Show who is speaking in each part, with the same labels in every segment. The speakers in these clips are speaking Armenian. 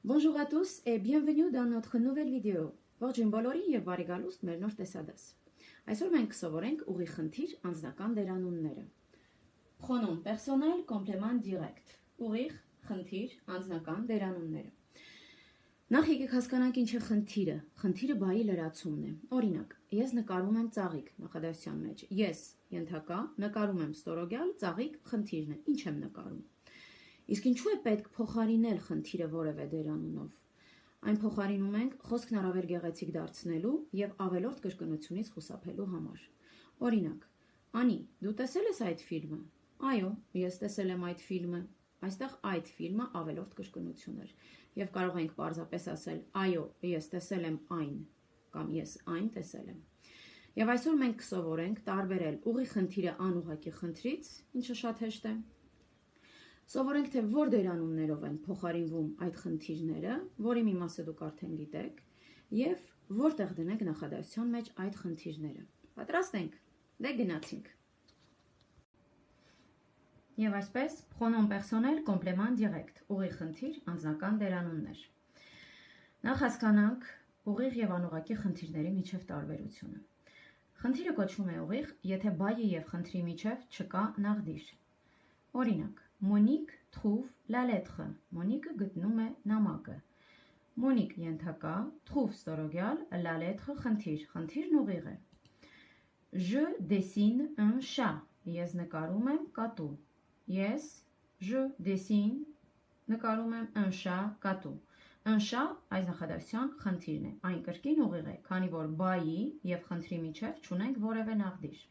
Speaker 1: Bonjour à tous et bienvenue dans notre nouvelle vidéo. Ողջույն բոլորին եւ բարի գալուստ մեր նոր տեսադաս։ Այսօր մենք կսովորենք ուղի խնդիր անձնական դերանունները։ Pronom personnel, complément direct։ Ուղիղ, խնդիր, անձնական դերանունները։ Նախ եկեք հասկանանք ինչ է խնդիրը։ Խնդիրը բայի լրացումն է։ Օրինակ, ես նկարում եմ ծաղիկ նախադասության մեջ։ Ես ենթակա նկարում եմ ստորոգյալ, ծաղիկ խնդիրն է։ Ինչ եմ նկարում։ Իսկ ինչու է պետք փոխարինել խնդիրը որևէ դերանունով։ Այն փոխարինում ենք խոսքն առավել գեղեցիկ դարձնելու եւ ավելորդ կրկնությունից խուսափելու համար։ Օրինակ, Անի, դու տեսել ես այդ ֆիլմը։ Այո, ես տեսել եմ այդ ֆիլմը։ Այստեղ այդ ֆիլմը ավելորդ կրկնություն էր եւ կարող ենք պարզապես ասել այո, ես տեսել եմ այն կամ ես այն տեսել եմ։ Եվ այսօր մենք կսովորենք տարբերել ուղի խնդիրը անուղղակի խնդրից, ինչը շատ հեշտ է։ Սովորենք, թե որ դերանուններով են փոխարինվում այդ խնդիրները, որի մի մասը դուք արդեն գիտեք, եւ որտեղ դնենք նախադասության մեջ այդ խնդիրները։ Պատրաստ ենք։ Դե գնացինք։ Եվ այսպես, pronom personnel, complément direct, ուղիղ խնդիր, անձնական դերանուններ։ Նախ հասկանանք ուղիղ եւ անուղղակի խնդիրների միջև տարբերությունը։ Խնդիրը կոչվում է ուղիղ, եթե բայի եւ խնդրի միջև չկա նաղդիր։ Օրինակ, Մոնիկ trouve la lettre. Մոնիկը գտնում է նամակը։ Մոնիկ ենթակա, trouve ստորոգյալ, la lettre խնդիր, խնդիրն ուղիղ է։ Je dessine un chat. Ես նկարում եմ կատու։ Je dessine նկարում եմ un chat կատու։ Un chat այս նախադասության խնդիրն է։ Այն կրկին ուղիղ է, քանի որ բայի եւ խնդրի միջև չունենք որևէ նաղդիր։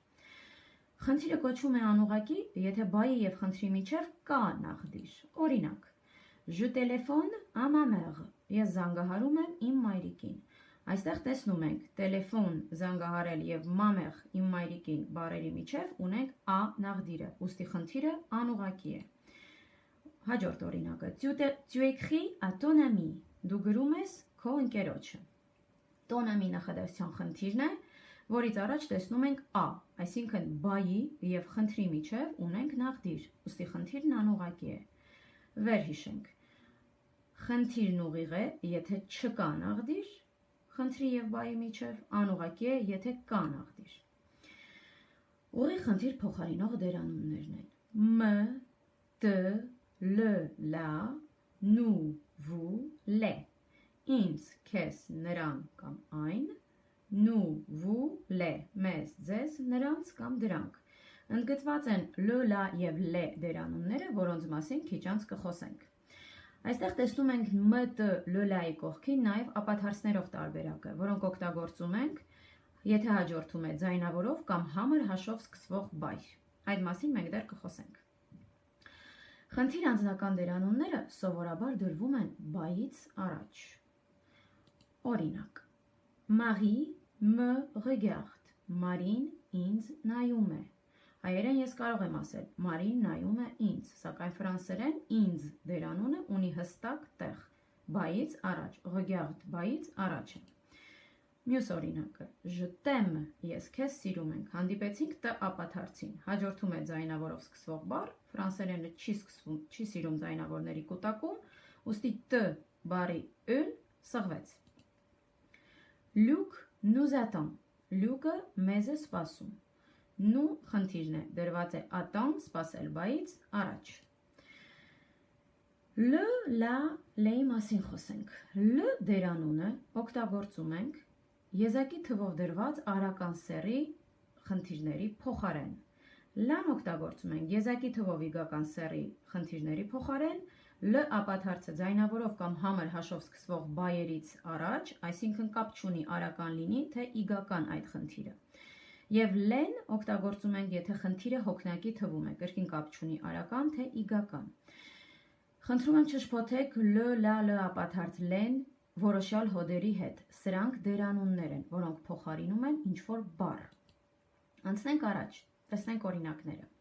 Speaker 1: Խնդիրը կոչվում է անուղղակի, եթե բայի եւ խնդրի միջև կա նաղդիր։ Օրինակ, Je téléphone à ma mère. Ես զանգահարում եմ իմ մայրիկին։ Այստեղ տեսնում ենք տելեֆոն, զանգահարել եւ մամեղ իմ մայրիկին բառերի միջև ունենք a նաղդիրը, ուստի խնդիրը անուղղակի է։ Հաջորդ օրինակը, Tu écris à ton ami. Դու գրում ես քո ընկերոջը։ Ton ami նախադասության խնդիրն է, որից առաջ տեսնում ենք a, այսինքն բայի եւ խնդրի միջև ունենք նաղդիր, ուստի խնդիրն անուղղակի է։ Վերհիշենք։ Խնդիրն ուղիղ է, եթե չկա նաղդիր, խնդրի եւ բայի միջև անուղղակի է, եթե կա նաղդիր։ Ուղիղ խնդիր փոխարինող դերանուններն են m, t, l, la, nous, vous, les։ Ինձ, քեզ, նրան կամ այն, nous, vous, les, մեզ, ձեզ, նրանց կամ դրանք։ Ընդգծված են l, la եւ le դերանունները, որոնց մասին քիչ անց կխոսենք։ Այստեղ տեսնում ենք m, t, l, la-ի կողքին նաեւ ապաթարցներով տարբերակը, որոնք օգտագործում ենք, եթե հաջորդում է ձայնավորով կամ համր հաշվով սկսվող բայ։ Այդ մասին մենք դեռ կխոսենք։ Խնդիր անձնական դերանունները սովորաբար դրվում են բայից առաջ։ Օրինակ, Marie me regarde. Մարին ինձ նայում է։ Հայերեն ես կարող եմ ասել Մարին նայում է ինձ, սակայն ֆրանսերեն ինձ դերանունը ունի հստակ տեղ, բայից առաջ, regarde բայից առաջ է։ Մյուս օրինակը, Je t'aime, ես քեզ սիրում ենք, հանդիպեցինք տ ապաթարցին, հաջորդում է ձայնավորով սկսվող բառ, ֆրանսերենը չի սիրում ձայնավորների կուտակում, ուստի տ բառի ըն սղվեց։ Luc nous attend. Լյուկը մեզ է սպասում։ Նու խնդիրն է, դրված է attend, սպասել բայից առաջ։ L, la, le-ի մասին խոսենք։ L դերանունը օգտագործում ենք եզակի թվով դրված արական սեռի խնդիրների փոխարեն։ Լան օգտագործում ենք եզակի թվով իգական սեռի խնդիրների փոխարեն, L ապաթարցը ձայնավորով կամ համր հաշվով սկսվող բայերից առաջ, այսինքն կապ չունի արական լինի, թե իգական այդ խնդիրը։ Եվ լեն օգտագործում ենք, եթե խնդիրը հոգնակի թվում է, կրկին կապ չունի արական, թե իգական։ Խնդրում եմ չշփոթեք L, la, L ապաթարց լեն որոշյալ հոդերի հետ։ Սրանք դերանուններ են, որոնք փոխարինում են ինչ-որ բառ։ Անցնենք առաջ, տեսնենք օրինակները։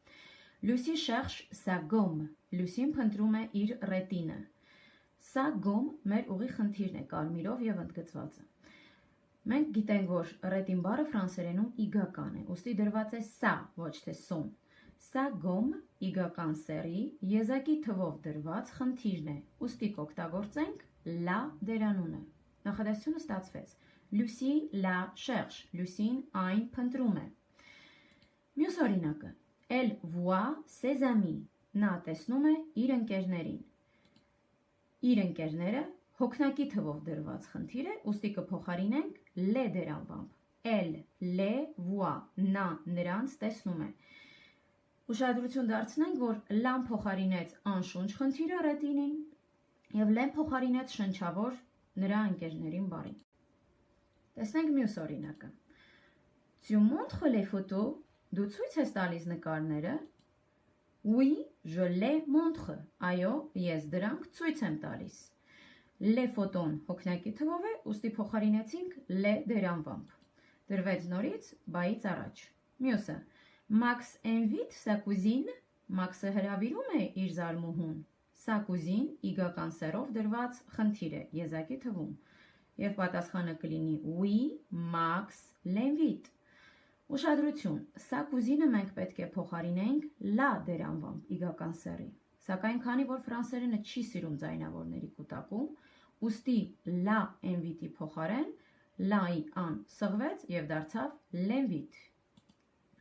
Speaker 1: Lucie cherche sa gomme. Լուսին փնտրում է իր ռետինը։ Sa gomme մեր ուղի խնդիրն է, կարմիրով եւ ընդգծվածը։ Մենք գիտենք, որ ռետին բառը ֆրանսերենում իգական է, ուստի դրված է sa, ոչ թե son։ Սա գոմ իգական սերի եզակի թվով դրված խնդիրն է, ուստի կօգտագործենք լա դերանունը։ Նախադասությունը ստացվեց. Լուսի լա շերշ, Լուսին այն փնտրում է։ Մյուս օրինակը. Elle voit ses amis, նա տեսնում է իր ընկերներին։ Իր ընկերները հոգնակի թվով դրված խնդիր է, ուստի կփոխարինենք լե դերանվամբ։ Elle les voit, նա նրանց տեսնում է։ Ուշադրություն դարձնենք, որ լան փոխարինեց անշունչ խնդիրը ռետինին և լեն փոխարինեց շնչավոր նրա ընկերներին բառին։ Տեսնենք մյուս օրինակը։ Tu montres les photos, դու ցույց ես տալիս նկարները։ Oui, je les montre, այո, ես դրանք ցույց եմ տալիս։ Les photos հոգնակի թվով է, ուստի փոխարինեցինք le դերանվամբ։ Դրվեց նորից բայից առաջ։ Մյուսը. Max invite sa cousine, Max-ը հրավիրում է իր զարմուհուն։ Sa cousine իգական սերով դրված խնդիր է եզակի թվում։ Եվ պատասխանը կլինի Oui, Max l'invite։ Ուշադրություն, sa cousine-ը մենք պետք է փոխարինենք la դերանվամբ իգական սերի։ Սակայն քանի որ ֆրանսերենը չի սիրում ձայնավորների կուտակում, ուստի la invite-ի փոխարեն la-ի ան սղվեց և դարձավ l'invite։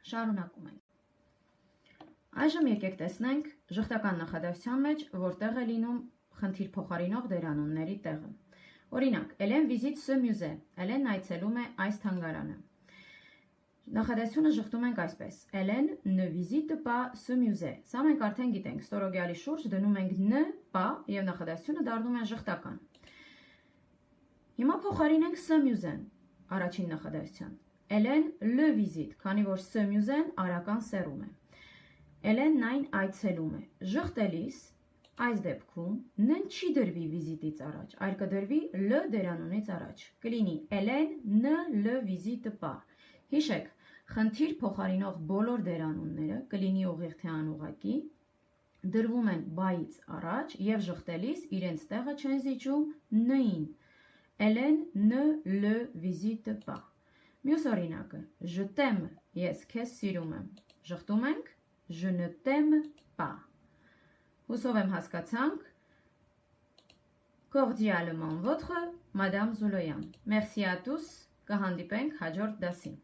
Speaker 1: Շարունակում ենք։ Այժմ եկեք տեսնենք ժխտական նախադասության մեջ, որտեղ է լինում խնդիր փոխարինող դերանունների տեղը։ Օրինակ, Hélène visite ce musée, Hélène այցելում է այս թանգարանը։ Նախադասությունը ժխտում ենք այսպես. Hélène ne visite pas ce musée։ Սա մենք արդեն գիտենք, ստորոգյալի շուրջ դնում ենք ne, pas և նախադասությունը դառնում է ժխտական։ Հիմա փոխարինենք ce musée-ն առաջին նախադասության։ Hélène le visite, քանի որ ce musée-ն արական սեռում է։ Hélène այն այցելում է։ Ժխտելիս այս դեպքում ն չի դրվի վիզիտից առաջ, այլ կդրվի լ դերանունից առաջ։ Կլինի Hélène ne le visite pas։ Հիշեք, խնդիր փոխարինող բոլոր դերանունները կլինի ուղիղ թե անուղղակի, դրվում են բայից առաջ և ժխտելիս իրենց տեղը չեն զիջում ն-ին։ Hélène ne le visite pas։ Մյուս օրինակը. Je t'aime, ես քեզ սիրում եմ։ Ժխտում ենք Je ne t'aime pas։ Հուսով եմ հասկացանք։ Cordialement votre, Madame Zouloyan։ Merci à tous, կհանդիպենք հաջորդ դասին։